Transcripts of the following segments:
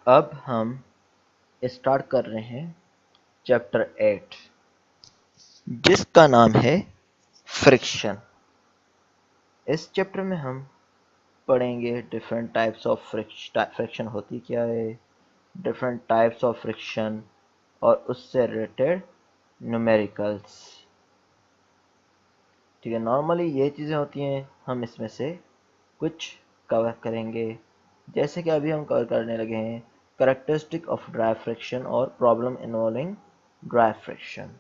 अब हम स्टार्ट कर रहे हैं चैप्टर 8 जिसका नाम है फ्रिक्शन। इस चैप्टर में हम पढ़ेंगे डिफरेंट टाइप्स ऑफ फ्रिक्शन होती क्या है, डिफरेंट टाइप्स ऑफ फ्रिक्शन और उससे रिलेटेड न्यूमेरिकल्स। ठीक है, नॉर्मली ये चीज़ें होती हैं, हम इसमें से कुछ कवर करेंगे। जैसे कि अभी हम कवर करने लगे हैं कैरेक्टरिस्टिक ऑफ ड्राई फ्रिक्शन और प्रॉब्लम इन्वॉल्विंग ड्राई फ्रिक्शन।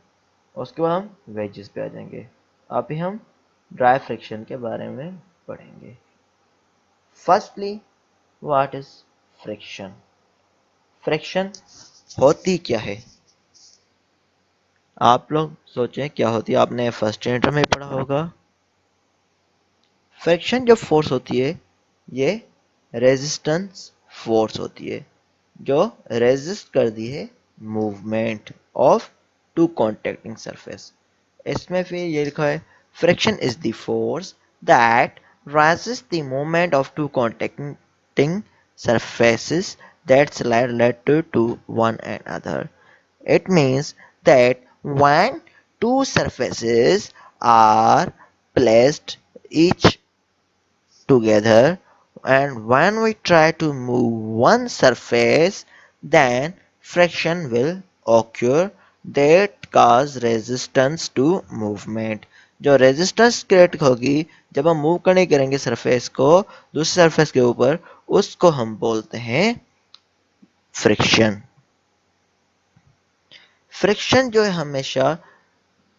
उसके बाद हम वेजेस पे आ जाएंगे। अभी हम ड्राई फ्रिक्शन के बारे में पढ़ेंगे। Firstly, what is friction? Friction होती क्या है? आप लोग सोचें क्या होती है, आपने फर्स्ट यूनिट में पढ़ा होगा। फ्रिक्शन जो फोर्स होती है ये रेजिस्टेंस फोर्स होती है जो रेजिस्ट करती है movement of two contacting surface. इसमें फिर ये लिखा है friction is the force that resists the movement of two contacting surfaces that slide relative to one another. It means that when two surfaces are placed each together and when we try to move one surface then friction will occur that cause resistance to movement। जो resistance create होगी जब हम move करने करेंगे surface को दूसरे surface के ऊपर, उसको हम बोलते हैं फ्रिक्शन। फ्रिक्शन जो है हमेशा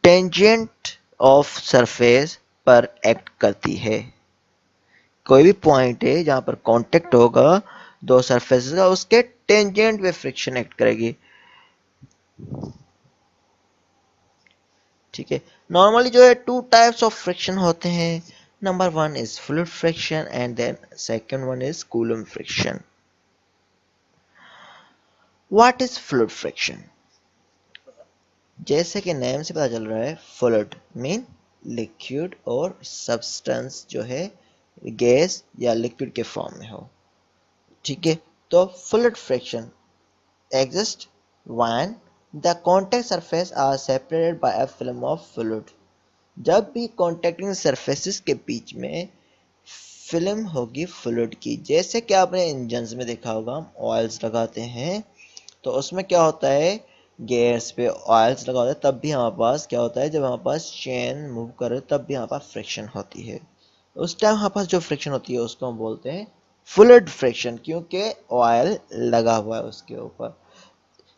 टेंजेंट ऑफ सरफेस पर एक्ट करती है। कोई भी पॉइंट है जहां पर कांटेक्ट होगा दो सरफेसेस का, उसके टेंजेंट पे फ्रिक्शन एक्ट करेगी। ठीक है, नॉर्मली जो है टू टाइप्स ऑफ फ्रिक्शन होते हैं। Number one is fluid friction and then second one is Coulomb friction. What is fluid friction? जैसे कि नेम से पता चल रहा है, फ्लूइड मीन लिक्विड और सब्सटेंस जो है गैस या लिक्विड के फॉर्म में हो। ठीक है, तो fluid friction exist when the contact surface are separated by a film of fluid। जब भी contacting surfaces के बीच में फिल्म होगी फ्लूइड की, जैसे कि आपने इंजन्स में देखा होगा हम ऑयल्स लगाते हैं तो उसमें क्या होता है, गेयर्स पे ऑयल्स लगा होता है, तब भी हमारे पास क्या होता है, जब हमारे पास चेन मूव करे तब भी हमारे पास फ्रिक्शन होती है। उस टाइम हमारे पास जो फ्रिक्शन होती है उसको हम बोलते हैं फ्लूइड फ्रिक्शन, क्योंकि ऑयल लगा हुआ है उसके ऊपर।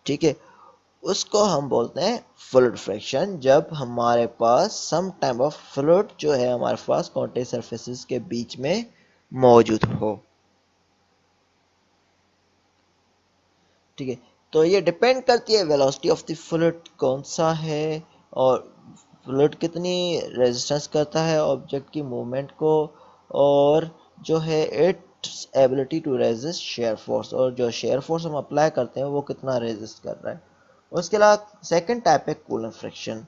ठीक है, उसको हम बोलते हैं फ्लूइड फ्रिक्शन जब हमारे पास सम टाइप ऑफ फ्लूइड जो है हमारे पास कॉन्टैक्ट सरफेसेस के बीच में मौजूद हो। ठीक है, तो ये डिपेंड करती है वेलोसिटी ऑफ द फ्लूइड कौन सा है और फ्लूइड कितनी रेजिस्टेंस करता है ऑब्जेक्ट की मूवमेंट को, और जो है its ability to resist shear force, और जो शेयर फोर्स हम अप्लाई करते हैं वो कितना रेजिस्ट कर रहा है। उसके अलावा सेकंड टाइप है कूलेंट फ्रिक्शन।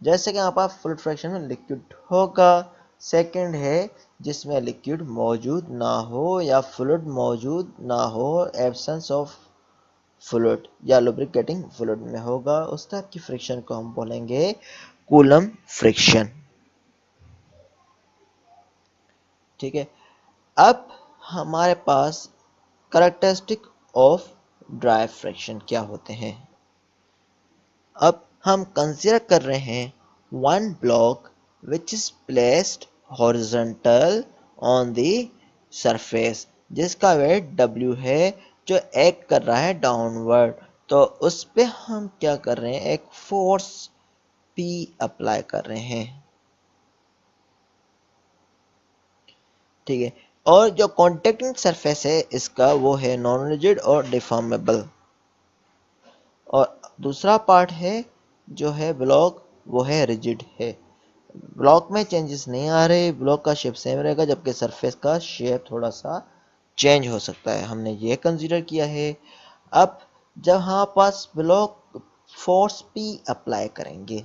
जैसे कि यहाँ पर फ्लूइड फ्रिक्शन में लिक्विड होगा, सेकंड है जिसमें लिक्विड मौजूद ना हो या फ्लूइड मौजूद ना हो, एब्सेंस ऑफ फ्लूइड या लुब्रिकेटिंग फ्लूइड में होगा, उस टाइप की फ्रिक्शन को हम बोलेंगे कूलम फ्रिक्शन। ठीक है, अब हमारे पास कैरेक्टरिस्टिक ऑफ ड्राई फ्रिक्शन क्या होते हैं। अब हम कंसीडर कर रहे हैं one block which is placed horizontal on the surface, जिसका वेट W है जो एक्ट कर रहा है डाउनवर्ड। तो उस पे हम क्या कर रहे हैं, एक फोर्स P अप्लाई कर रहे हैं। ठीक है, और जो कॉन्टैक्टिंग सरफेस है इसका वो है नॉन रिजिड और डिफॉर्मेबल, और दूसरा पार्ट है जो है ब्लॉक वो है रिजिड है। ब्लॉक में चेंजेस नहीं आ रहे, ब्लॉक का शेप सेम रहेगा जबकि सरफेस का शेप थोड़ा सा चेंज हो सकता है, हमने ये कंसीडर किया है। अब जब हमारे पास ब्लॉक फोर्स P अप्लाई करेंगे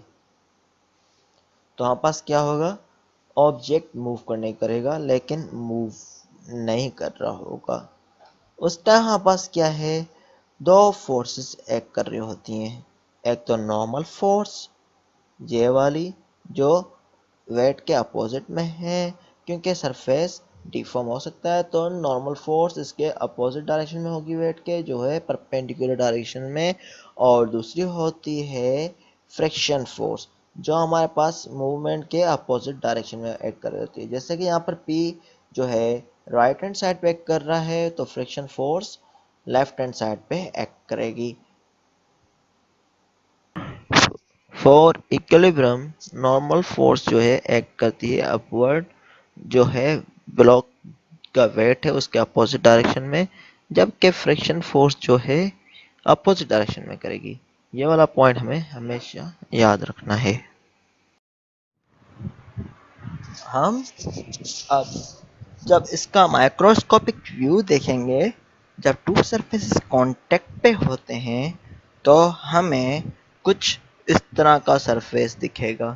तो हमारे पास क्या होगा, ऑब्जेक्ट मूव करने करेगा लेकिन मूव नहीं कर रहा होगा। उस टाइम हमारे पास क्या है, दो फोर्सेस एक्ट कर रही होती हैं। एक तो नॉर्मल फोर्स ये वाली जो वेट के अपोजिट में है, क्योंकि सरफेस डिफॉर्म हो सकता है तो नॉर्मल फोर्स इसके अपोजिट डायरेक्शन में होगी वेट के, जो है परपेंडिकुलर डायरेक्शन में। और दूसरी होती है फ्रिक्शन फोर्स, जो हमारे पास मूवमेंट के अपोजिट डायरेक्शन में एक्ट कर रही होती है। जैसे कि यहाँ पर P जो है राइट हैंड साइड पे एक्ट कर रहा है, तो friction force left hand side पे एक्ट करेगी। फॉर इक्विलिब्रियम नॉर्मल फोर्स जो है एक्ट करती है अपवर्ड, जो है ब्लॉक का वेट है उसके अपोजिट डायरेक्शन में, जबकि फ्रिक्शन फोर्स जो है अपोजिट डायरेक्शन में करेगी। ये वाला पॉइंट हमें हमेशा याद रखना है। हम अब जब इसका माइक्रोस्कोपिक व्यू देखेंगे, जब टू सरफेसेस कांटेक्ट पे होते हैं तो हमें कुछ इस तरह का सरफेस दिखेगा,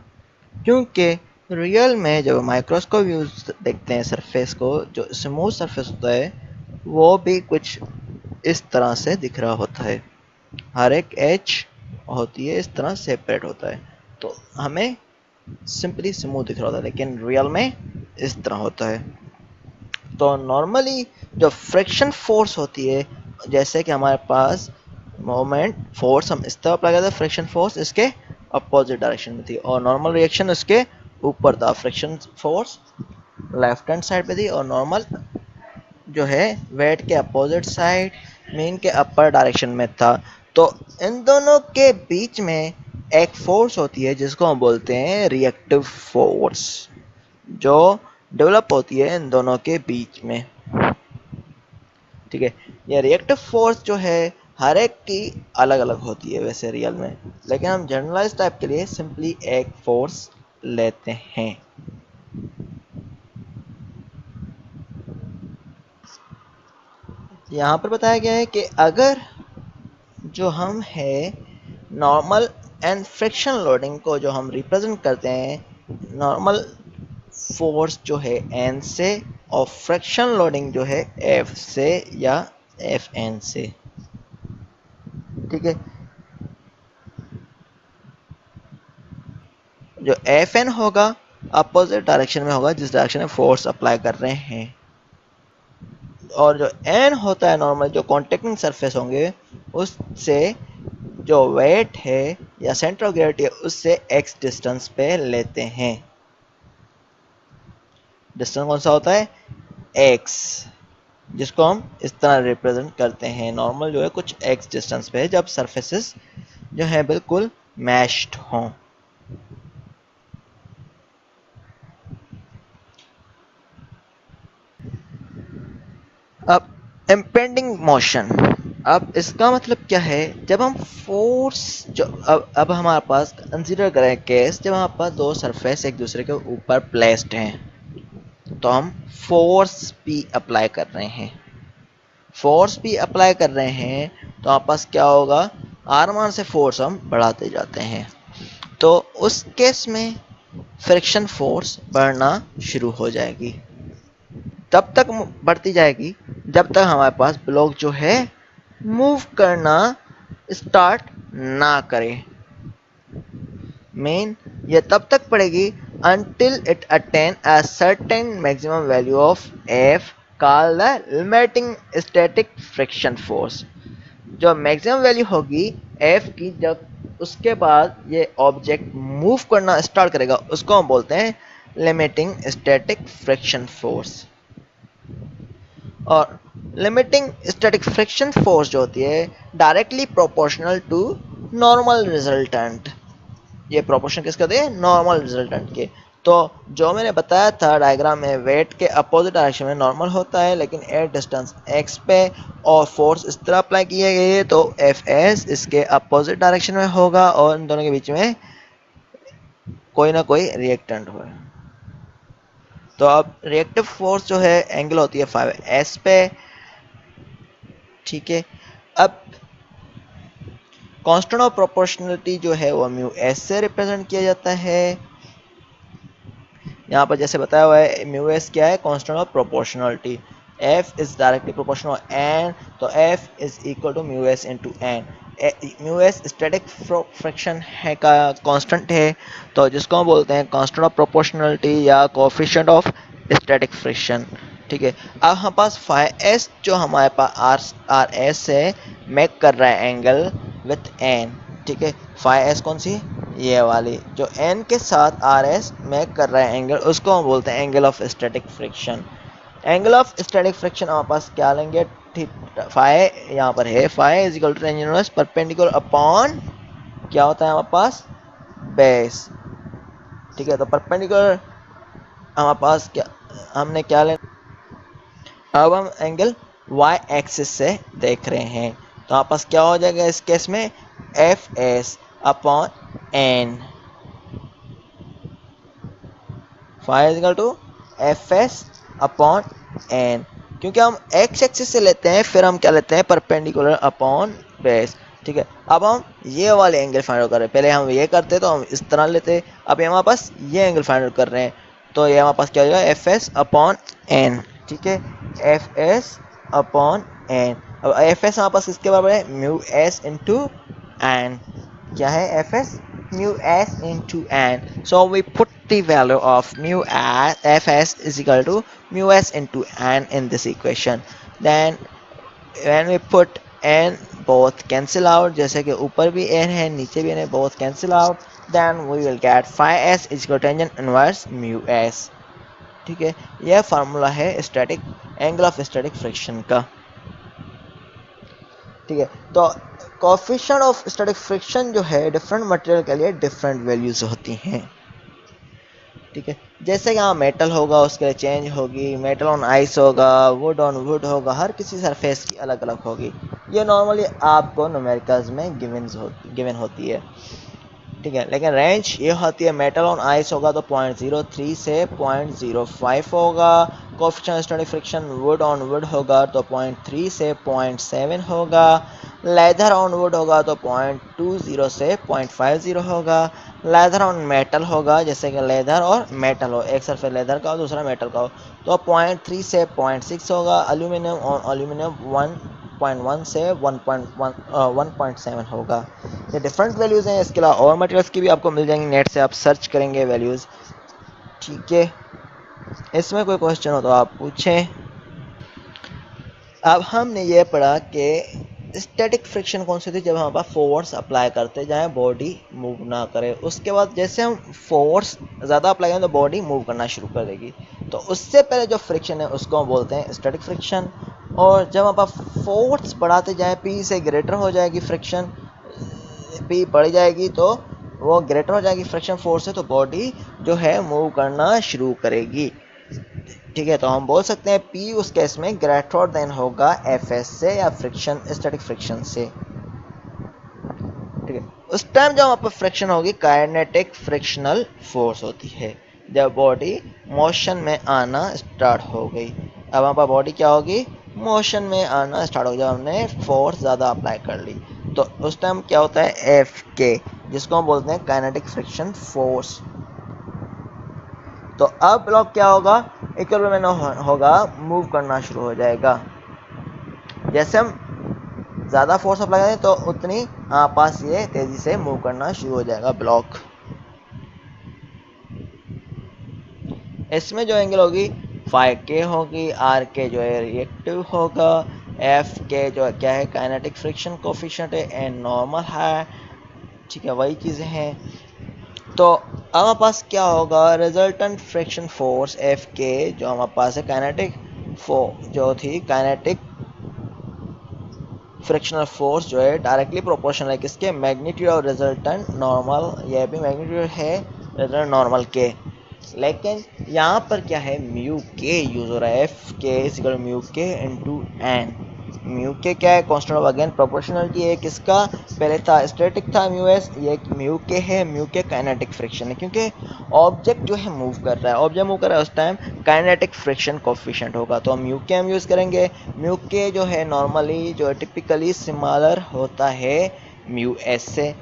क्योंकि रियल में जब माइक्रोस्कोप व्यू देखते हैं सरफेस को, जो स्मूथ सरफेस होता है वो भी कुछ इस तरह से दिख रहा होता है। हर एक एज होती है इस तरह सेपरेट होता है, तो हमें सिंपली स्मूथ दिख रहा होता है, लेकिन रियल में इस तरह होता है। तो नॉर्मली जो फ्रिक्शन फोर्स होती है, जैसे कि हमारे पास मोमेंट फोर्स हम इस तरह अप्लाई करते हैं, फ्रिक्शन फोर्स इसके अपोजिट डायरेक्शन में थी और नॉर्मल रिएक्शन उसके ऊपर था। Friction force left hand side पे थी और नॉर्मल जो है वेट के अपोजिट साइड मीन के अपर डायरेक्शन में था। तो इन दोनों के बीच में एक फोर्स होती है जिसको हम बोलते हैं रिएक्टिव फोर्स, जो डेवलप होती है इन दोनों के बीच में। ठीक है, ये रिएक्टिव फोर्स जो है हर एक की अलग अलग होती है वैसे रियल में, लेकिन हम जनरलाइज टाइप के लिए सिंपली एक फोर्स लेते हैं। यहाँ पर बताया गया है कि अगर जो हम है नॉर्मल एंड फ्रिक्शन लोडिंग को जो हम रिप्रेजेंट करते हैं नॉर्मल फोर्स जो है एन से और फ्रिक्शन लोडिंग जो है एफ से या एफ एन से। ठीक है, जो एफ एन होगा अपोजिट डायरेक्शन में होगा जिस डायरेक्शन में फोर्स अप्लाई कर रहे हैं, और जो एन होता है नॉर्मल जो कॉन्टेक्टिंग सरफेस होंगे उससे जो वेट है या सेंटर ऑफ ग्रेविटी है उससे एक्स डिस्टेंस पे लेते हैं। डिस्टेंस कौन सा होता है, एक्स, जिसको हम इस तरह रिप्रेजेंट करते हैं। नॉर्मल जो है कुछ एक्स डिस्टेंस पे है जब सरफेसेस जो है बिल्कुल मैश्ड हों। अब इम्पेंडिंग मोशन, अब इसका मतलब क्या है, जब हम फोर्स जो अब हमारे पास कंसीडर करें केस जब हमारे पास दो सरफेस एक दूसरे के ऊपर प्लेस्ड हैं, तो हम फोर्स भी अप्लाई कर रहे हैं। फोर्स भी अप्लाई कर रहे हैं तो हमारे पास क्या होगा, आर्म से फोर्स हम बढ़ाते जाते हैं, तो उस केस में फ्रिक्शन फोर्स बढ़ना शुरू हो जाएगी। तब तक बढ़ती जाएगी जब तक हमारे पास ब्लॉक जो है मूव करना स्टार्ट ना करे। मेन ये तब तक पड़ेगी until it attain a certain maximum value of F called the limiting static friction force। जो मैक्सिमम वैल्यू होगी F की, जब उसके बाद ये ऑब्जेक्ट मूव करना स्टार्ट करेगा उसको हम बोलते हैं लिमिटिंग स्टैटिक फ्रिक्शन फोर्स। और लिमिटिंग स्टैटिक फ्रिक्शन फोर्स जो होती है directly proportional to normal resultant. ये प्रोपोर्शन किसका दे, नॉर्मल रिजल्टेंट के। तो जो मैंने बताया था डायग्राम में, वेट के अपोजिट डायरेक्शन में नॉर्मल होता है लेकिन एट डिस्टेंस एक्स पे और फोर्स इस तरह अप्लाई की गई है तो एफ एस इसके अपोजिट डायरेक्शन में होगा और इन दोनों के बीच में कोई ना कोई रिएक्टेंट होगा। तो अब रिएक्टिव फोर्स जो है एंगल होती है 5s पे। ठीक है, अब कांस्टेंट ऑफ प्रोपोर्शनलिटी जो है वो म्यू एस से रिप्रेजेंट किया जाता है। यहाँ पर जैसे बताया हुआ है म्यू एस क्या है, constant of proportionality. F is directly proportional N, तो F is equal to mu S into N. Mu S static friction है का कांस्टेंट है, तो जिसको हम बोलते हैं कांस्टेंट ऑफ प्रोपोर्शनलिटी या कोएफिशिएंट ऑफ स्टैटिक फ्रिक्शन। ठीक है, अब हमारे पास फाई एस जो हमारे पास आर एस है मेक कर रहा है एंगल विथ एन। ठीक है, फाई एस कौन सी, ये वाली जो एन के साथ आर एस मेक कर रहा है एंगल, उसको हम बोलते हैं angle of static friction. Angle of static friction हमारे पास क्या लेंगे, फाई यहाँ पर है, phi is equal to tangent inverse perpendicular upon क्या होता है हमारे पास, बेस। ठीक है, तो परपेंडिकुलर हमारे पास क्या, हमने क्या लेना, अब हम एंगल y एक्सिस से देख रहे हैं, तो हमारे पास क्या हो जाएगा इस केस में, F S upon N, phi is equal to F S upon N. क्योंकि हम एक्स एक्सिस से लेते हैं, फिर हम क्या लेते हैं, परपेंडिकुलर अपॉन बेस। ठीक है, अब हम ये वाले एंगल फाइंड आउट कर रहे हैं, पहले हम ये करते तो हम इस तरह लेते, अब हमारे पास ये एंगल फाइंड आउट कर रहे हैं, तो ये हमारे पास क्या हो जाएगा, एफ एस अपॉन एन। ठीक है, एफ एस अपॉन एन। अब एफ एस हमारे पास किसके बराबर है, म्यू एस इंटू एन। क्या है, F S mu s into n, so we put the value of mu as fs is equal to mu s into n in this equation. Then when we put n both cancel out, जैसे कि ऊपर भी n है नीचे भी n है, both cancel out, then we will get phi s is equal to tangent inverse mu s। ठीक है, यह फार्मूला है static angle of static friction का। ठीक है, तो कोएफिशिएंट ऑफ स्टैटिक फ्रिक्शन जो है डिफरेंट मटेरियल के लिए डिफरेंट वैल्यूज होती हैं। ठीक है, जैसे यहाँ मेटल होगा उसके लिए चेंज होगी, मेटल ऑन आइस होगा, वुड ऑन वुड होगा, हर किसी सरफेस की अलग अलग होगी। ये नॉर्मली आपको न्यूमेरिकल्स में गिवन होती है। ठीक है, लेकिन रेंज ये होती है, मेटल ऑन आइस होगा तो 0.03 से 0.05 होगा, coefficient static friction would on would होगा तो 0.3 से 0.7 होगा, लेदर ऑन वुड होगा तो 0.20 से 0.50 होगा, लेदर ऑन मेटल होगा जैसे कि लेदर और मेटल हो, एक सरफेस लेदर का हो दूसरा मेटल का हो तो 0.3 से 0.6 होगा, एल्यूमिनियम ऑन एल्यूमिनियम 1.1 से 1.7 होगा। ये डिफरेंट वैल्यूज़ हैं, इसके अलावा और मटेरियल्स की भी आपको मिल जाएंगी, नेट से आप सर्च करेंगे वैल्यूज़। ठीक है, इसमें कोई क्वेश्चन हो तो आप पूछें। अब हमने ये पढ़ा कि स्टैटिक फ्रिक्शन कौन सी थी, जब हम फोर्स अप्लाई करते जाए बॉडी मूव ना करे, उसके बाद जैसे हम फोर्स ज़्यादा अप्लाई करें तो बॉडी मूव करना शुरू कर देगी, तो उससे पहले जो फ्रिक्शन है उसको हम बोलते हैं स्टैटिक फ्रिक्शन। और जब आप फोर्स बढ़ाते जाए, पी से ग्रेटर हो जाएगी फ्रिक्शन, पी बढ़ जाएगी तो वो ग्रेटर हो जाएगी फ्रिक्शन फोर्स से, तो बॉडी जो है मूव करना शुरू करेगी। ठीक है, तो हम बोल सकते हैं P उस केस में ग्रेटर देन होगा Fs से या फ्रिक्शन स्टैटिक फ्रिक्शन से। ठीक है, उस टाइम जब वहाँ पर फ्रिक्शन होगी काइनेटिक फ्रिक्शनल फोर्स होती है, जब बॉडी मोशन में आना स्टार्ट हो गई। अब वहाँ पर बॉडी क्या होगी, मोशन में आना स्टार्ट हो, जब हमने फोर्स ज़्यादा अप्लाई कर ली तो उस टाइम क्या होता है Fk, जिसको हम बोलते हैं काइनेटिक फ्रिक्शन फोर्स। तो अब ब्लॉक क्या होगा, इक्विलिब्रियम में होगा, मूव करना शुरू हो जाएगा। जैसे हम ज़्यादा फोर्स अप्लाई करें तो उतनी पास ये तेज़ी से मूव करना शुरू हो जाएगा ब्लॉक। इसमें जो एंगल होगी फाई के होगी, आर के जो है रिएक्टिव होगा, एफ के जो क्या है काइनेटिक फ्रिक्शन कोफिशिएंट है, एन नॉर्मल है। ठीक है, वही चीज़ें हैं। तो हमारे पास क्या होगा, रिजल्टेंट फ्रिक्शन फोर्स एफ के जो हमारे पास है काइनेटिक जो थी काइनेटिक फ्रिक्शनल फोर्स जो है डायरेक्टली प्रोपोर्शनल है किसके, मैग्नीट्यूड और रिजल्टेंट नॉर्मल, यह भी मैग्नीट्यूड है रिजल्टेंट नॉर्मल के। लेकिन यहाँ पर क्या है, म्यू के यूज हो रहा है, एफ के इज इक्वल टू म्यू के इनटू एन। म्यू के क्या है, कांस्टेंट ऑफ अगेन प्रोपोर्शनलिटी है, किसका पहले था स्टैटिक था म्यू एस, ये म्यू के है, म्यू के काइनेटिक फ्रिक्शन है, क्योंकि ऑब्जेक्ट जो है मूव कर रहा है, ऑब्जेक्ट मूव कर रहा है उस टाइम काइनेटिक फ्रिक्शन कोफिशिएंट होगा, तो हम म्यू के हम यूज़ करेंगे। म्यू के जो है नॉर्मली जो टिपिकली सिमिलर होता है म्यू एस से,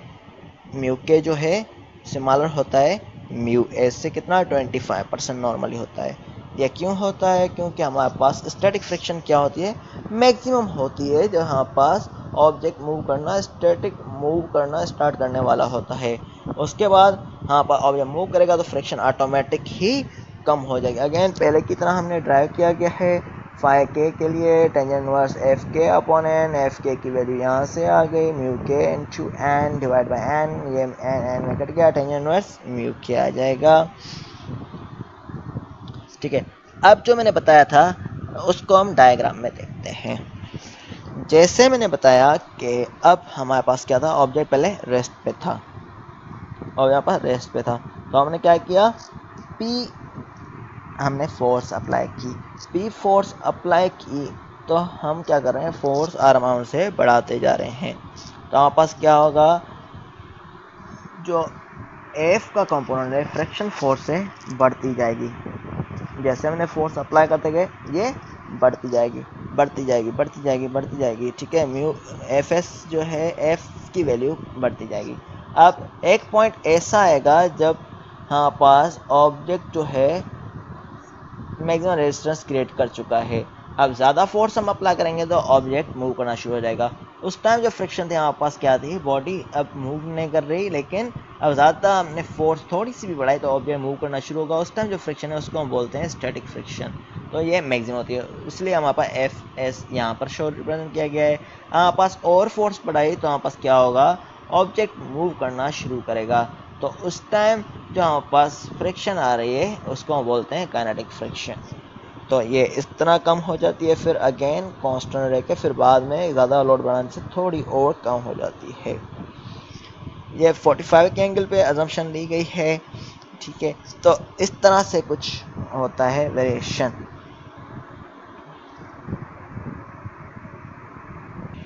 म्यू के जो है सिमिलर होता है म्यू एस से, कितना 25% नॉर्मली होता है। यह क्यों होता है? क्योंकि हमारे पास स्टैटिक फ्रिक्शन क्या होती है? मैक्सिमम होती है जब हमारे पास ऑब्जेक्ट मूव करना स्टार्ट करने वाला होता है। उसके बाद हाँ पर ऑब्जेक्ट मूव करेगा तो फ्रिक्शन ऑटोमेटिक ही कम हो जाएगी। अगेन पहले की तरह हमने ड्राइव किया गया है फाई के लिए tangent inverse F K upon N, F K की वैल्यू यहाँ से आ गई mu K into N divide by N, ये एन में कट गया, टेंजेंट इनवर्स म्यू के आ जाएगा। ठीक है, अब जो मैंने बताया था उसको हम डायग्राम में देखते हैं। जैसे मैंने बताया कि अब हमारे पास क्या था, ऑब्जेक्ट पहले रेस्ट पे था और यहाँ पर रेस्ट पे था, तो हमने क्या किया, पी हमने फोर्स अप्लाई की, पी फोर्स अप्लाई की तो हम क्या कर रहे हैं, फोर्स आर अमाउंट से बढ़ाते जा रहे हैं। तो हमारे पास क्या होगा, जो एफ का कंपोनेंट है फ्रिक्शन फोर्स से बढ़ती जाएगी। जैसे हमने फोर्स अप्लाई करते गए ये बढ़ती जाएगी बढ़ती जाएगी बढ़ती जाएगी बढ़ती जाएगी। ठीक है, म्यू एफ एस जो है एफ की वैल्यू बढ़ती जाएगी। अब एक पॉइंट ऐसा आएगा जब हमारे पास ऑब्जेक्ट जो है मैक्सिमम रेजिस्टेंस क्रिएट कर चुका है। अब ज़्यादा फोर्स हम अप्लाई करेंगे तो ऑब्जेक्ट मूव करना शुरू हो जाएगा। उस टाइम जो फ्रिक्शन थे हमारे पास क्या थी, बॉडी अब मूव नहीं कर रही, लेकिन अब ज़्यादा हमने फोर्स थोड़ी सी भी बढ़ाई तो ऑब्जेक्ट मूव करना शुरू होगा। उस टाइम जो फ्रिक्शन है उसको हम बोलते हैं स्टैटिक फ्रिक्शन। तो ये मैक्सिमम होती है, इसलिए हमारे पास एफ एस यहाँ पर शो रिप्रेजेंट किया गया है। हमारे पास और फोर्स बढ़ाई तो हमारे पास क्या होगा, ऑब्जेक्ट मूव करना शुरू करेगा। तो उस टाइम जो हमारे पास फ्रिक्शन आ रही है उसको हम बोलते हैं काइनेटिक फ्रिक्शन। तो ये इस तरह कम हो जाती है, फिर अगेन कांस्टेंट रह के फिर बाद में ज़्यादा लोड बढ़ाने से थोड़ी और कम हो जाती है। ये 45 के एंगल पे अजम्पशन ली गई है। ठीक है, तो इस तरह से कुछ होता है वेरिएशन।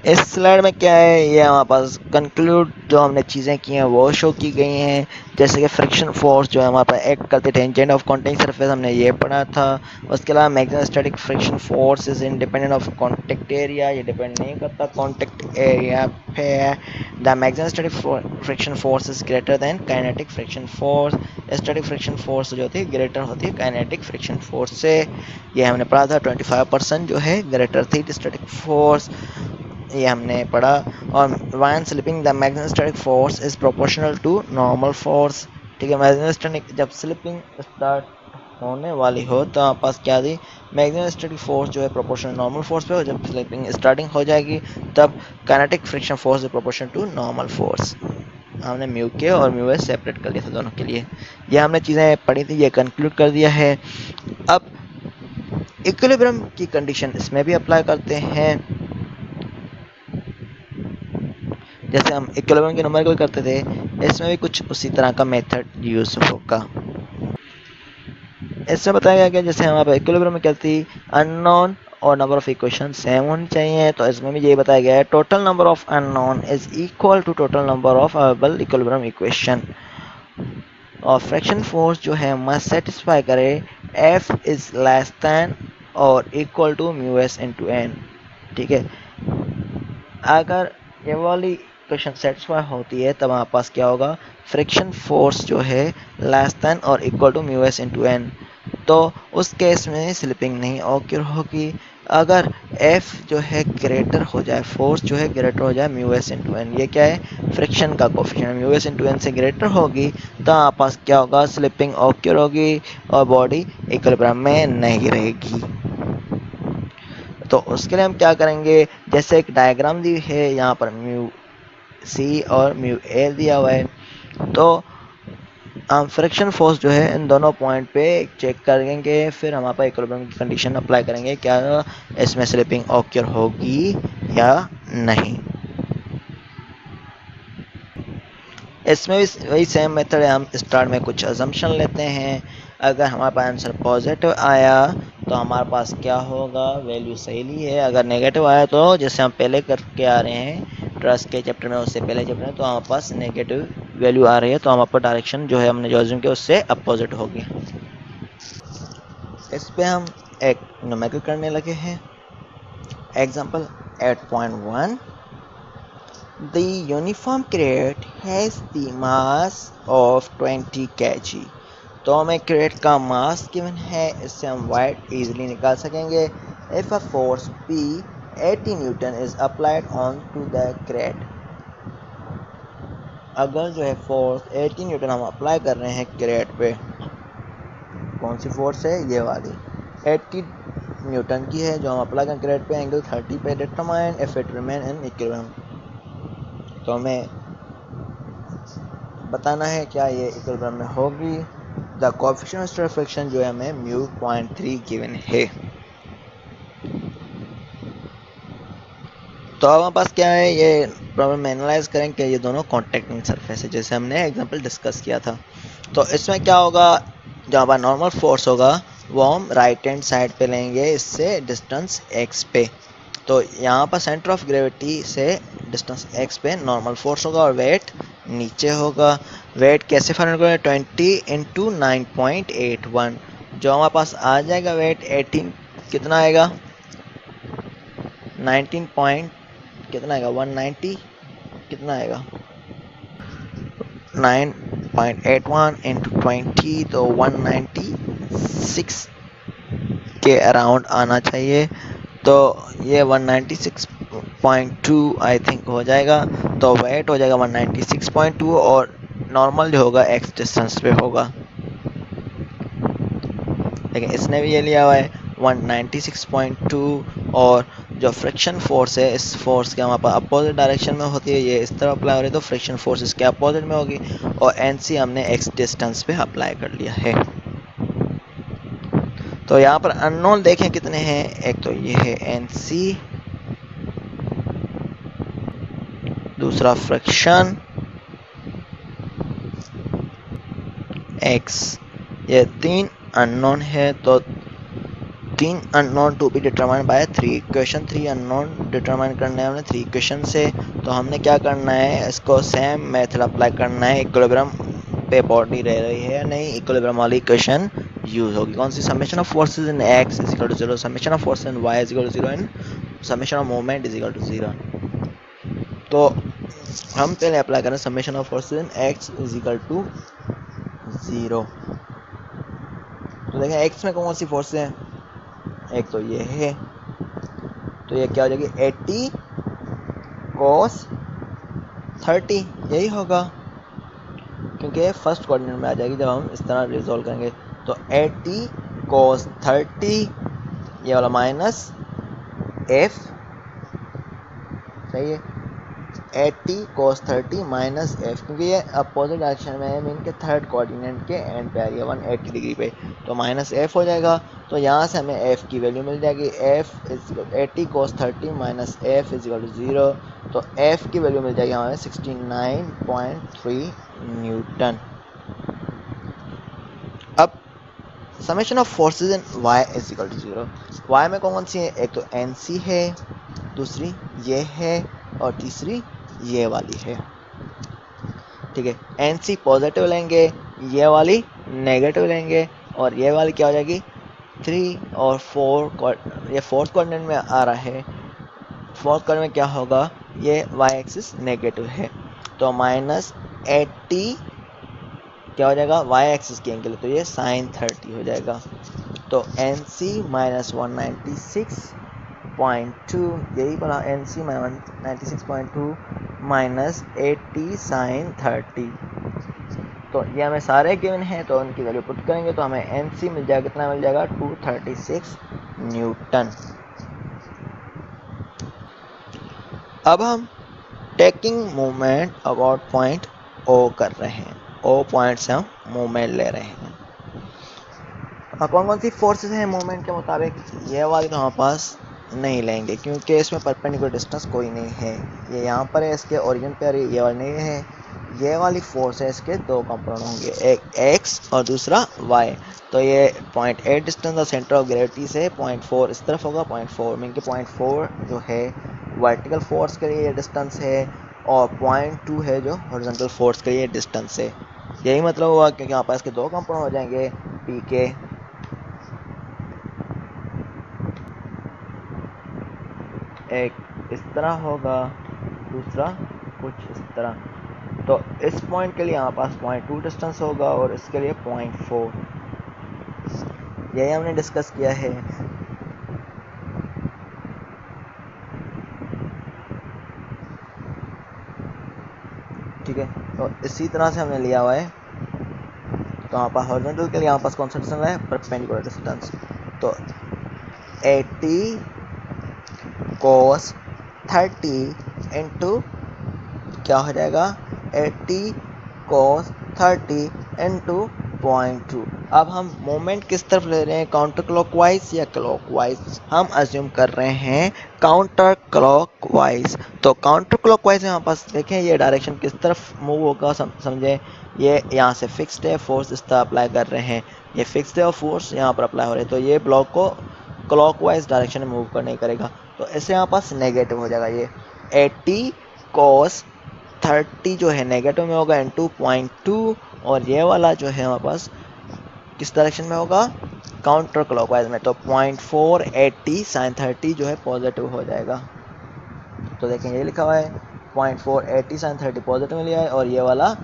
इस स्लाइड में क्या है, ये हमारे पास कंक्लूड जो हमने चीज़ें की हैं वो शो की गई हैं। जैसे कि फ्रिक्शन फोर्स जो है हमारे पास एक्ट करते टेंजेंट ऑफ कॉन्टैक्ट सरफेस, हमने ये पढ़ा था। उसके अलावा maximum static friction force is independent of contact area, ये डिपेंड नहीं करता कॉन्टैक्ट एरिया पे। The maximum static friction force is greater than kinetic friction force. Static friction force जो होती है ग्रेटर होती है काइनेटिक फ्रिक्शन फोर्स से। ये हमने पढ़ा था 25% जो है ग्रेटर थी स्टैटिक फोर्स, ये हमने पढ़ा। और when slipping the maximum static force is proportional to normal force. ठीक है, मैक्सिमम स्टैटिक जब स्लिपिंग स्टार्ट होने वाली हो तो हमारे पास क्या थी, मैक्सिमम स्टैटिक फोर्स जो है प्रोपोर्शनल नॉर्मल फोर्स पे हो। जब स्लिपिंग स्टार्टिंग हो जाएगी तब kinetic friction force is proportional to normal force. हमने म्यू के और म्यू एस सेपरेट कर लिया था दोनों के लिए। ये हमने चीज़ें पढ़ी थी, ये कंक्लूड कर दिया है। अब इक्विलिब्रियम की कंडीशन इसमें भी अप्लाई करते हैं। जैसे हम इक्विलिब्रियम के नंबर को करते थे, इसमें भी कुछ उसी तरह का मेथड यूज होगा। इसमें बताया गया जैसे हम इक्विलिब्रियम में क्या थी, अननोन और नंबर ऑफ इक्वेशन सेम होनी चाहिए। तो इसमें भी ये बताया गया है total number of unknown is equal to total number of available equilibrium equation. और फ्रिक्शन फोर्स जो है मस्ट सेटिस्फाई करे एफ इज लेस दैन और equal to mu S into N. ठीक है, अगर ये वाली इक्वेशन सेटिस्फाई होती है तब हमारे पास क्या होगा, फ्रिक्शन फोर्स जो है लेस दैन और equal to mu S into N. तो उस केस में स्लिपिंग नहीं ऑक्यूर होगी। अगर F जो है ग्रेटर हो जाए, फोर्स जो है ग्रेटर हो जाए म्यू एस इंटू एन, ये क्या है फ्रिक्शन का coefficient, mu S into N से ग्रेटर होगी तो हमारे पास क्या होगा, स्लिपिंग ऑक्यूर होगी और बॉडी इक्विलिब्रियम में नहीं रहेगी। तो उसके लिए हम क्या करेंगे, जैसे एक डायग्राम दी है यहाँ पर म्यू सी और म्यू ए दिया हुआ है, तो हम फ्रिक्शन फोर्स जो है इन दोनों पॉइंट पे चेक करेंगे, फिर हमारे पास इक्विलिब्रियम की कंडीशन अप्लाई करेंगे, क्या इसमें स्लिपिंग ऑक्यूर होगी या नहीं। इसमें भी वही सेम मेथड है, हम स्टार्ट में कुछ अजम्पशन लेते हैं। अगर हमारे पास आंसर पॉजिटिव आया तो हमारे पास क्या होगा, वैल्यू सही ली है। अगर नेगेटिव आया तो जैसे हम पहले करके आ रहे हैं ट्रस्ट के चैप्टर में, उससे पहले चैप्टर में, तो हमारे पास नेगेटिव वैल्यू आ रही है तो हमारे पास डायरेक्शन जो है हमने जो अज्यूम किया उससे अपोजिट होगी। इस पे हम एक न्यूमेरिकल करने लगे हैं। Example 8.1, the uniform crate has the mass of 20 kg. तो हमें क्रेट का मास गिवन है, इससे हम वाइट इजीली निकाल सकेंगे। If a force P 80 newton is applied on to the crate, अगर जो है फोर्स 80 न्यूटन हम अप्लाई कर रहे हैं क्रेट पे, कौन सी फोर्स है, ये वाली 80 न्यूटन की है जो हम अप्लाई करें क्रेट पे, एंगल 30 पे, determine if it remain in equilibrium. तो हमें बताना है क्या ये इक्विलिब्रियम में होगी। द कोएफिशिएंट ऑफ रिफ्लेक्शन जो है हमें म्यू 0.3 गिवन है। तो अब हमारे पास क्या है, ये प्रॉब्लम में एनालाइज करें कि ये दोनों कॉन्टैक्टिंग सरफेस है जैसे हमने एग्जांपल डिस्कस किया था। तो इसमें क्या होगा, जो हमारा नॉर्मल फोर्स होगा वो हम राइट हैंड साइड पे लेंगे, इससे डिस्टेंस x पे। तो यहाँ पर सेंटर ऑफ ग्रेविटी से डिस्टेंस x पे नॉर्मल फोर्स होगा और वेट नीचे होगा। वेट कैसे फाइंड करें, 20 इंटू 9.81, जो हमारे पास आ जाएगा वेट 18 कितना आएगा, 19 पॉइंट कितना आएगा, 190 कितना आएगा, 9.81 इंटू 20, तो 196 के अराउंड आना चाहिए। तो ये 196.2 आई थिंक हो जाएगा। तो वेट हो जाएगा 196.2 और नॉर्मल जो होगा x डिस्टेंस पे होगा, लेकिन इसने भी ये लिया हुआ है 196.2। और जो फ्रिक्शन फोर्स है, इस फोर्स के हमारे पास अपोजिट डायरेक्शन में होती है, ये इस तरह अप्लाई हो रही है, तो फ्रिक्शन फोर्स इसके अपोजिट में होगी और NC हमने x डिस्टेंस पे अप्लाई कर लिया है। तो यहाँ पर अननोन देखें कितने हैं, एक तो ये है NC, दूसरा फ्रिक्शन x, ये तीन अननोन है। तो तीन unknown to be determined by 3 equation, 3 unknown determine करना है हमने 3 इक्वेशन से। तो हमने क्या करना है, इसको सेम मेथड अप्लाई करना है, इक्विलिब्रियम पे बॉडी रह रही है या नहीं, इक्विलिब्रियम वाली इक्वेशन यूज होगी। कौन सी, summation of forces in x is equal to 0, summation of forces in y is equal to 0 and summation of moment is equal to 0। तो हम पहले अप्लाई करें summation of forces in x is equal to 0। तो देखें x में कौन सी force है, एक तो ये है, तो ये क्या हो जाएगी 80 cos 30, यही होगा क्योंकि फर्स्ट कोऑर्डिनेट में आ जाएगी जब हम इस तरह रिजोल्व करेंगे। तो 80 cos 30 ये वाला माइनस f, सही है, 80 cos 30 माइनस एफ, क्योंकि ये अपोजिट डायरेक्शन में है, मीन के थर्ड कोऑर्डिनेट के एंड पे आ रही है 180 डिग्री पे, तो माइनस एफ हो जाएगा। तो यहाँ से हमें एफ की वैल्यू मिल जाएगी, F is 80 cos 30 minus F is equal to 0। तो एफ की वैल्यू मिल जाएगी हमें 69.3 न्यूटन। अब summation of forces in y is equal to 0, y में कौन सी है, एक तो NC है, दूसरी ये है और तीसरी ये वाली है, ठीक है। NC पॉजिटिव लेंगे, ये वाली नेगेटिव लेंगे, और ये वाली क्या हो जाएगी 3 और 4, ये फोर्थ कोऑर्डिनेट में आ रहा है, फोर्थ कोऑर्डिनेट में क्या होगा, ये y एक्सिस नेगेटिव है, तो माइनस 80 क्या हो जाएगा y एक्सिस के एंगल, तो ये sin 30 हो जाएगा। तो NC माइनस 196.2, यही पढ़ा, NC माइनस 196.2 माइनस 80 sin 30। तो ये हमें सारे गिवन हैं, तो उनकी वैल्यू पुट करेंगे तो हमें NC मिल जाएगा, कितना मिल जाएगा 236 न्यूटन। अब हम taking movement about point O कर रहे हैं, O पॉइंट से हम मूवमेंट ले रहे हैं। कौन कौन सी फोर्सेस हैं मूवमेंट के मुताबिक, ये वाली तो हमारे पास नहीं लेंगे क्योंकि इसमें परपेंडिकुलर डिस्टेंस कोई नहीं है, ये यहाँ पर है, इसके ओरिजिन पर ये वाली नहीं है। ये वाली फोर्स है, इसके दो कंपोनेंट होंगे, एक x और दूसरा y। तो ये 0.8 डिस्टेंस और सेंटर ऑफ ग्रेविटी से 0.4 इस तरफ होगा, 0.4 मीन के 0.4 जो है वर्टिकल फोर्स के लिए डिस्टेंस है और 0.2 है जो हॉरिजॉन्टल फोर्स के लिए डिस्टेंस है। यही मतलब हुआ क्योंकि यहाँ पर इसके दो कंपोनेंट हो जाएंगे, पी के एक इस तरह होगा, दूसरा कुछ इस तरह। तो इस पॉइंट के लिए हमारे पास 0.2 डिस्टेंस होगा और इसके लिए 0.4, यही हमने डिस्कस किया है। ठीक है, तो इसी तरह से हमने लिया हुआ है। तो हमारे पास हॉरिजॉन्टल के लिए हमारे पास कौन सा डिस्टेंस है, परपेंडिकुलर डिस्टेंस। तो 80 cos 30 इंटू क्या हो जाएगा, 80 cos 30 इंटू 0.2। अब हम मोमेंट किस तरफ ले रहे हैं, काउंटर क्लॉकवाइज या क्लॉकवाइज? हम अज्यूम कर रहे हैं काउंटर क्लॉकवाइज। तो काउंटर क्लॉकवाइज में हमारे पास देखें ये डायरेक्शन किस तरफ मूव होगा, समझें। ये यहाँ से फिक्स्ड है, फोर्स इस तरह अप्लाई कर रहे हैं, ये फिक्स्ड है और फोर्स यहाँ पर अप्लाई हो रहे हैं, तो ये ब्लॉक को क्लॉकवाइज डायरेक्शन में मूव करने करेगा। तो इससे यहाँ पास नेगेटिव हो जाएगा, ये 80 cos 30 जो है नेगेटिव में होगा इंटू 0.2, और ये वाला जो है हमारे पास किस डायरेक्शन में होगा, काउंटर क्लॉकवाइज में। तो 0.4 80 sin 30 जो है पॉजिटिव हो जाएगा। तो देखें ये लिखा हुआ है 0.4 80 sin 30 पॉजिटिव में लिया है और ये वाला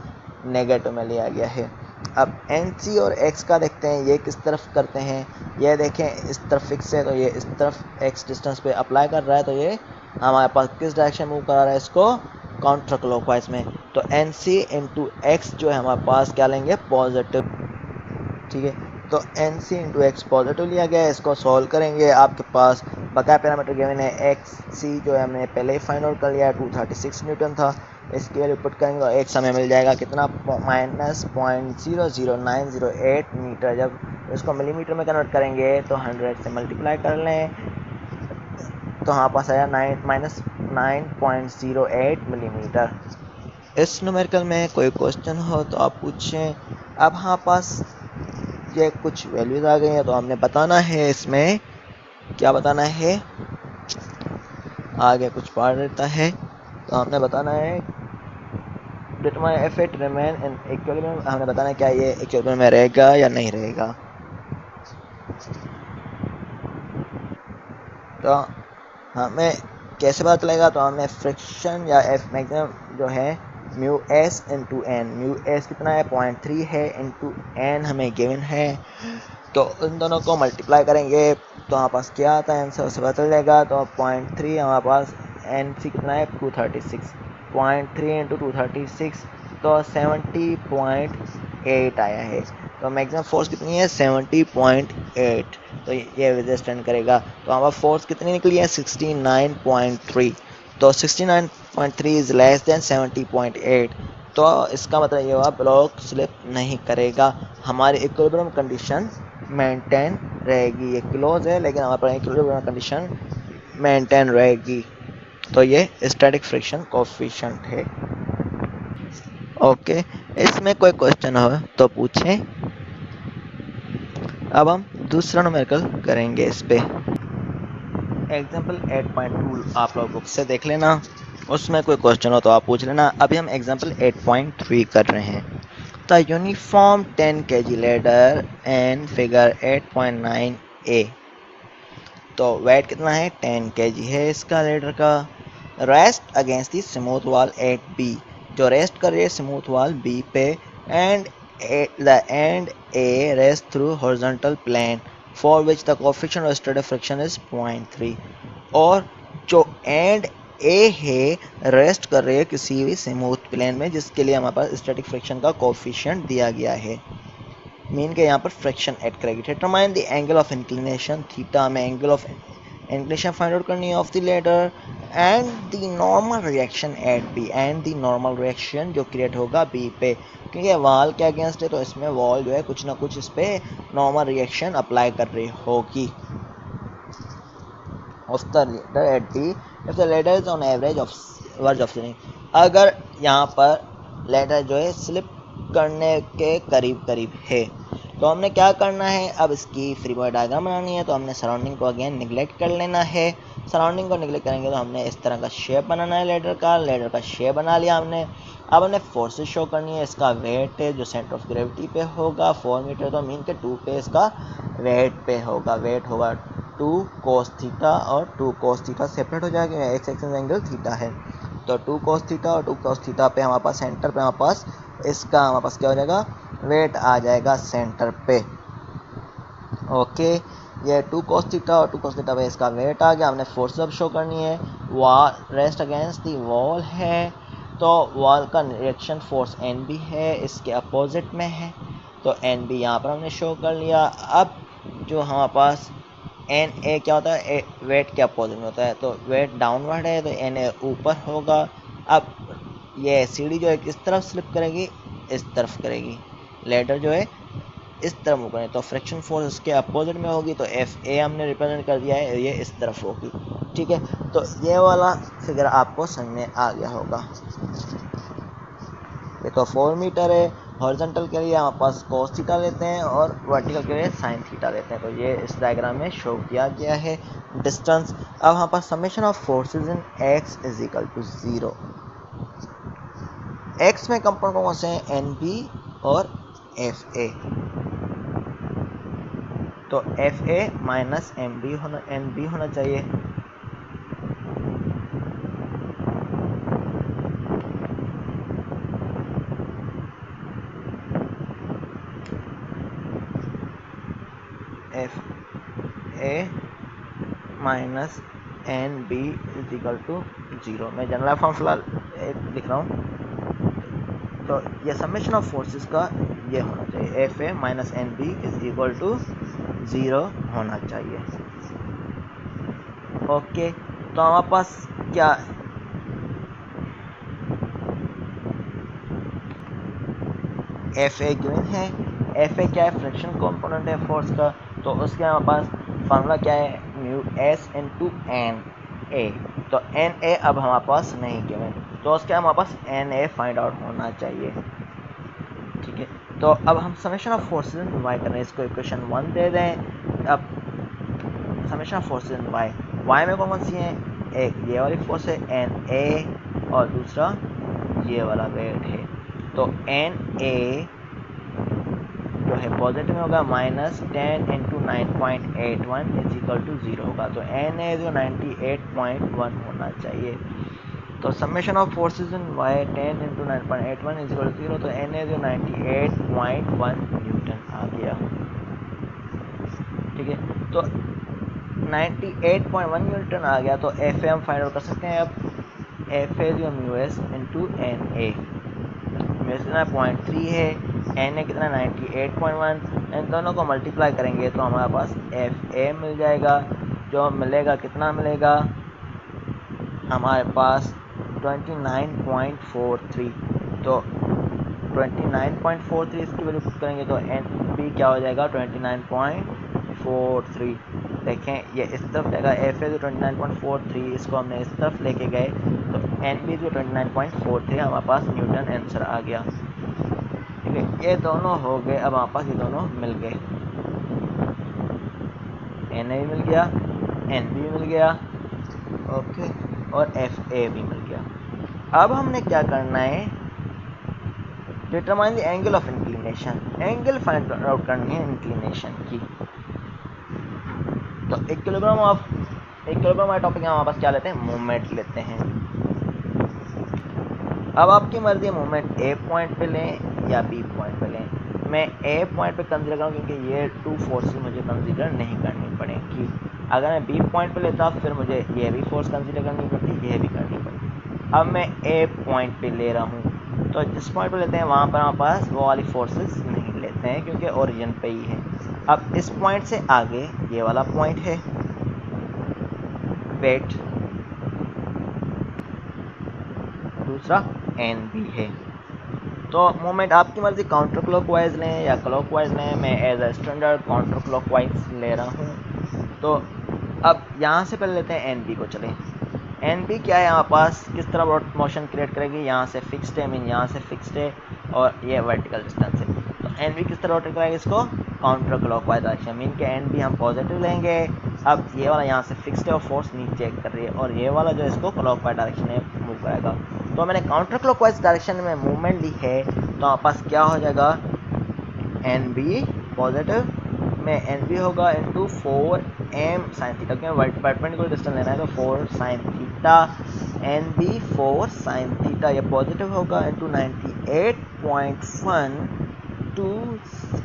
नेगेटिव में लिया गया है। अब NC और X का देखते हैं, ये किस तरफ करते हैं। ये देखें इस तरफ फिक्स है, तो ये इस तरफ X डिस्टेंस पे अप्लाई कर रहा है, तो ये हमारे पास किस डायरेक्शन मूव करा रहा है, इसको काउंटर क्लॉकवाइज में। तो NC इंटू X जो है हमारे पास क्या लेंगे, पॉजिटिव। ठीक है, तो NC इंटू X पॉजिटिव लिया गया है, इसको सॉल्व करेंगे। आपके पास बकाया पैरामीटर गिवन है, XC जो है हमने पहले ही फाइंड आउट कर लिया है, 236 न्यूटन था। इसके वैल्यू पुट करेंगे तो X हमें मिल जाएगा कितना, -0.00908 मीटर। जब इसको मिलीमीटर में कन्वर्ट करेंगे तो 100 से मल्टीप्लाई कर लें तो हमारे पास आया -9.08 मिलीमीटर। इस न्यूमेरिकल में कोई क्वेश्चन हो तो आप पूछें। अब हमारे पास ये कुछ वैल्यूज आ गई हैं, तो हमने बताना है इसमें क्या बताना है, आगे कुछ पार्ट रहता है, तो हमने बताना है determine if it remain in equilibrium. हमने बताना है क्या ये इक्विलिब्रियम में रहेगा या नहीं रहेगा। तो हमें कैसे पता चलेगा, तो हमने फ्रिक्शन या एफ मैक्सिमम जो है mu S into N, mu S कितना है 0.3 है, इंटू एन हमें गिवन है, तो उन दोनों को मल्टीप्लाई करेंगे तो हमारे पास क्या आता है आंसर, उससे पता चल जाएगा। तो 0.3 हमारे पास एन सी कितना है 236, 0.3 इंटू 236 तो 70.8 आया है। तो मैक्सिमम फोर्स कितनी है 70.8, तो ये विजिस्टेंड करेगा। तो हमारा फोर्स कितनी निकली है 69.3, तो 69.3 इज लेस देन 70.8, तो इसका मतलब ये हुआ ब्लॉक स्लिप नहीं करेगा, हमारी इक्विलिब्रियम कंडीशन मेंटेन रहेगी। ये क्लोज है लेकिन हमारे पास इक्विलिब्रियम कंडीशन मेंटेन रहेगी। तो ये स्टैटिक फ्रिक्शन कोएफिशिएंट है। ओके, इसमें कोई क्वेश्चन हो तो पूछें। अब हम दूसरा न्यूमेरिकल करेंगे इस पे। एग्जाम्पल 8.2 आप लोग बुक से देख लेना, उसमें कोई क्वेश्चन हो तो आप पूछ लेना। अभी हम एग्जाम्पल 8.3 कर रहे हैं। The uniform 10 kg ladder and figure 8.9a, तो वेट कितना है 10 kg है इसका लेडर का। Rest against the smooth wall at B, जो रेस्ट कर रही है स्मूथ वॉल बी पे, and the end A rest through horizontal plane for which the coefficient of static friction is 0.3, और जो एंड ए है रेस्ट कर रही है किसी भी स्मूथ प्लेन में जिसके लिए हमारे पास स्टैटिक फ्रिक्शन का कोएफिशिएंट दिया गया है। मीन के यहाँ पर फ्रिक्शन ऐड करेगी। Determine the angle of inclination theta, में angle of inclination find out करनी है of the ladder, and the normal reaction at B, and the normal reaction जो क्रिएट होगा बी पे, क्योंकि वॉल के अगेंस्ट है तो इसमें वॉल जो है कुछ ना कुछ इस पर नॉर्मल रिएक्शन अप्लाई कर रही होगी। Of the ladder at B if the ladder is on average of verge of slipping, अगर यहाँ पर लेडर जो है स्लिप करने के करीब करीब है तो हमने क्या करना है, अब इसकी फ्री बॉडी डायग्राम बनानी है। तो हमने सराउंडिंग को अगेन निगलेक्ट कर लेना है। सराउंडिंग को निगलेक्ट करेंगे तो हमने इस तरह का शेप बनाना है लेडर का शेप बना लिया हमने। अब हमने फोर्सेस शो करनी है। इसका वेट है जो सेंटर ऑफ ग्रेविटी पे होगा 4 मीटर, तो मीन के 2 पे इसका वेट पे होगा, वेट होगा 2 cos थीटा, और 2 cos थीटा सेपरेट हो जाएगा, एक्स एक्सिस एंगल थीटा है। तो 2 cos थीटा और 2 cos थीटा पे हमारे पास सेंटर पे हमारे पास इसका हमारे पास क्या हो जाएगा, वेट आ जाएगा सेंटर पे। ओके, ये 2 cos थीटा और 2 cos थीटा पे इसका वेट आ गया। हमने फोर्स अब शो करनी है, wall rest against the wall है, तो वॉल का रिएक्शन फोर्स एन बी है, इसके अपोजिट में है, तो एन बी यहाँ पर हमने शो कर लिया। अब जो हमारे पास एन ए क्या होता है, वेट के अपोजिट में होता है, तो वेट डाउनवर्ड है तो एन ए ऊपर होगा। अब ये सीढ़ी जो है किस तरफ स्लिप करेगी, इस तरफ करेगी, लेडर जो है इस तरफ मूव करें, तो फ्रिक्शन फोर्स इसके अपोजिट में होगी, तो एफ ए हमने रिप्रेजेंट कर दिया है, ये इस तरफ होगी। ठीक है, तो ये वाला फिगर आपको समझ में आ गया होगा। ये तो 4 मीटर है, हॉरिजॉन्टल के लिए हमारे पास cos थीटा लेते हैं और वर्टिकल के लिए sin थीटा लेते हैं, तो ये इस डायग्राम में शो किया गया है डिस्टेंस। अब हमारे पास summation of forces in x is equal to 0। x में कंपोनेंट कौन से हैं, एन बी और एफ ए, तो F A minus M B होना, एन बी होना चाहिए। F A minus N B is equal to 0। मैं जनरल फॉर्म फिलहाल लिख रहा हूँ, तो ये समेशन ऑफ फोर्सेस का ये होना चाहिए, F A minus N B is equal to 0 होना चाहिए। ओके, तो हमारे पास क्या एफ ए गिवन है, एफ ए क्या है, फ्रिक्शन कंपोनेंट है फोर्स का, तो उसके हमारे पास फार्मूला क्या है, mu S into N A, तो एन ए अब हमारे पास नहीं गिवन, तो उसके हमारे पास एन ए फाइंड आउट होना चाहिए। ठीक है, तो अब हम summation of forces in Y करें, इसको इक्वेशन 1 दे दें। अब summation of forces in Y, Y में कौन सी है, एक ये वाली फोर्स है एन ए और दूसरा ये वाला वेट है, तो एन ए जो है पॉजिटिव में होगा, minus 10 into 9.81 is equal to 0 होगा, तो एन ए जो 98.1 होना चाहिए। तो summation of forces in Y 10 into 9.81 is equal to 0, तो एन ए जो 98.1 न्यूटन आ गया। ठीक है, तो 98.1 न्यूटन आ गया, तो एफ ए हम फाइंड आउट कर सकते हैं। अब एफ ए जो mu S into N A, mu S कितना 0.3 है, एन ए कितना 98.1, इन दोनों को मल्टीप्लाई करेंगे तो हमारे पास एफ ए मिल जाएगा, जो मिलेगा कितना मिलेगा हमारे पास 29.43, तो 29.43 इसकी वैल्यू पुट करेंगे तो एन बी क्या हो जाएगा 29.43। देखें ये इस तरफ जाएगा, एफ ए जो 29.43 इसको हमने इस तरफ लेके गए, तो एन बी जो 29.43 हमारे पास न्यूटन आंसर आ गया। ठीक है, ये दोनों हो गए, अब हमारे पास ये दोनों मिल गए, एन ए भी मिल गया, एन बी भी मिल गया, ओके, और एफ ए भी मिल गया। अब हमने क्या करना है, determine the angle of inclination, angle find out करनी है इंक्लिनेशन की। तो इक्विलिब्रियम वाला टॉपिक हमारे पास क्या लेते हैं, मूवमेंट लेते हैं। अब आपकी मर्जी है मूवमेंट ए पॉइंट पे लें या बी पॉइंट पे लें। मैं ए पॉइंट पे कंसीडर करूँ क्योंकि ये 2 फोर्सेस मुझे कंसीडर नहीं करनी पड़ेगी। अगर मैं बी पॉइंट पे लेता फिर मुझे ये भी फोर्स कंसीडर करनी पड़ती, ये भी करनी पड़ती। अब मैं ए पॉइंट पे ले रहा हूँ, तो जिस पॉइंट पे लेते हैं वहाँ पर हमारे पास वो वाली फोर्सेस नहीं लेते हैं क्योंकि ओरिजिन पे ही है। अब इस पॉइंट से आगे ये वाला पॉइंट है, वेट, दूसरा एन बी है। तो मोमेंट आपकी मर्जी काउंटर क्लॉकवाइज लें या क्लॉकवाइज लें, मैं as a standard counter clockwise ले रहा हूँ। तो अब यहाँ से पहले लेते हैं एन बी को, चलें। एन बी क्या है, यहाँ पास किस तरह मोशन क्रिएट करेगी, यहाँ से फिक्स्ड है, मीन यहाँ से फिक्स्ड है और ये वर्टिकल डिस्टेंस है। तो एन बी किस तरह रोटेट करेगी, इसको काउंटर क्लॉकवाइज डायरेक्शन, मीन के एन बी हम पॉजिटिव लेंगे। अब ये वाला यहाँ से फिक्स्ड है और फोर्स नीचे कर रही है, और ये वाला जो इसको क्लॉकवाइज डायरेक्शन में मूव करेगा। तो मैंने काउंटर क्लॉकवाइज डायरेक्शन में मूवमेंट ली है, तो हमारे पास क्या हो जाएगा, एन बी पॉजिटिव में एन बी होगा इंटू 4 एम साइन थीटा, क्योंकि परपेंडिकुलर डिस्टेंस लेना है तो 4 sine theta N B 4 sine theta, ये पॉजिटिव होगा, इंटू 98.1 टू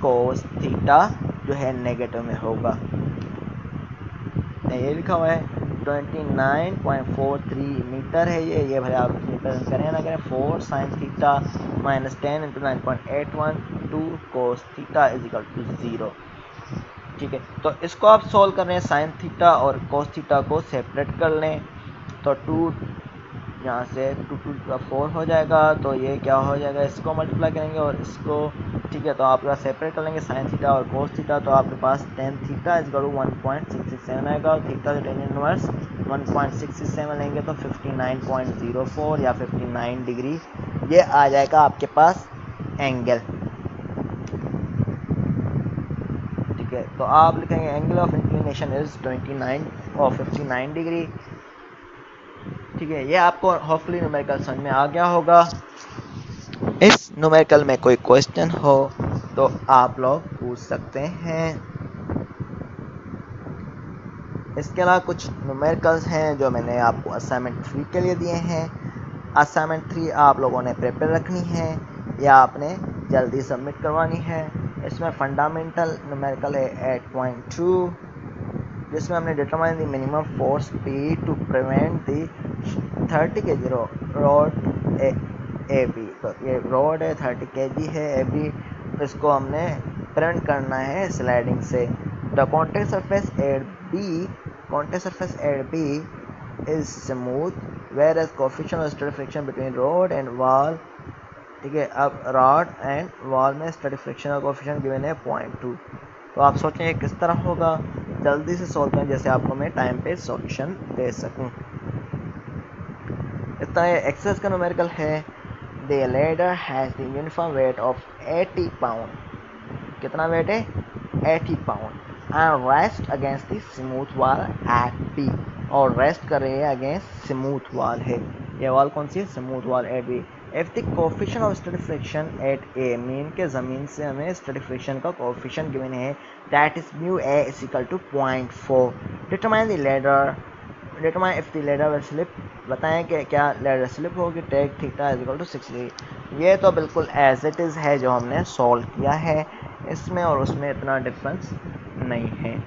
कोस थीटा जो है नेगेटिव में होगा। ये लिखा हुआ है 29.43 मीटर है ये भाई आप मीटर करें ना करें। 4 sine theta minus 10 into 9.81 two cos theta is equal to 0। ठीक है, तो इसको आप सॉल्व कर रहे हैं, साइन थीटा और कोस थीटा को सेपरेट कर लें, तो 2 यहाँ से 2 टू का 4 हो जाएगा, तो ये क्या हो जाएगा, इसको मल्टीप्लाई करेंगे और इसको, ठीक है, तो आप सेपरेट कर लेंगे साइन थीटा और कोस थीटा, तो आपके पास tan theta is equal to 1.667 आएगा, और थीटा से टेन इनवर्स 1.667 लेंगे तो 59.04 या 59 डिग्री ये आ जाएगा आपके पास एंगल। ठीक है, तो आप लिखेंगे एंगल ऑफ इंक्लिनेशन इज 29 और 59 डिग्री। ठीक है, ये आपको होपफुली न्यूमेरिकल समझ में आ गया होगा। इस न्यूमेरिकल में कोई क्वेश्चन हो तो आप लोग पूछ सकते हैं। इसके अलावा कुछ न्यूमेरिकल्स हैं जो मैंने आपको असाइनमेंट 3 के लिए दिए हैं। असाइनमेंट 3 आप लोगों ने प्रिपेयर रखनी है या आपने जल्दी सबमिट करवानी है। इसमें फंडामेंटल न्यूमेरिकल है 8.2, जिसमें हमने determine the minimum force P to prevent the 30 kg rod A B. तो ये रॉड है 30 kg है ए बी, इसको हमने प्रिवेंट करना है स्लाइडिंग से। The contact surface at B is smooth whereas coefficient of static friction between rod and wall. ठीक है, अब रॉड एंड वॉल में स्टैटिक फ्रिक्शन का कोफिशिएंट गिवन है 0.2। तो आप सोचें ये किस तरह होगा, जल्दी से सॉल्व करें जैसे आपको मैं टाइम पे सॉल्यूशन दे सकूं। इतना ये एक्सरसाइज का न्यूमेरिकल है। The ladder has the uniform weight of 80 pound. कितना वेट है, 80 pound, and rest against the smooth wall at B, और रेस्ट कर रही है अगेंस्ट स्मूथ वॉल है। ये वॉल कौन सी है, smooth wall at B. If the coefficient of static friction at A, mean के ज़मीन से हमें स्टैटिक फ्रिक्शन का कोफिशिएंट गिवन है, that is mu A is equal to 0.4। Determine the ladder, determine if the ladder will slip, बताएं कि क्या ladder slip होगी। Take theta is equal to 60। ये तो बिल्कुल एज इट इज़ है जो हमने सॉल्व किया है, इसमें और उसमें इतना डिफरेंस नहीं है।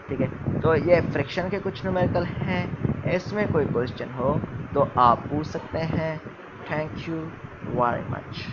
ठीक है, तो ये फ्रिक्शन के कुछ न्यूमेरिकल हैं। इसमें कोई क्वेश्चन हो तो आप पूछ सकते हैं। Thank you very much.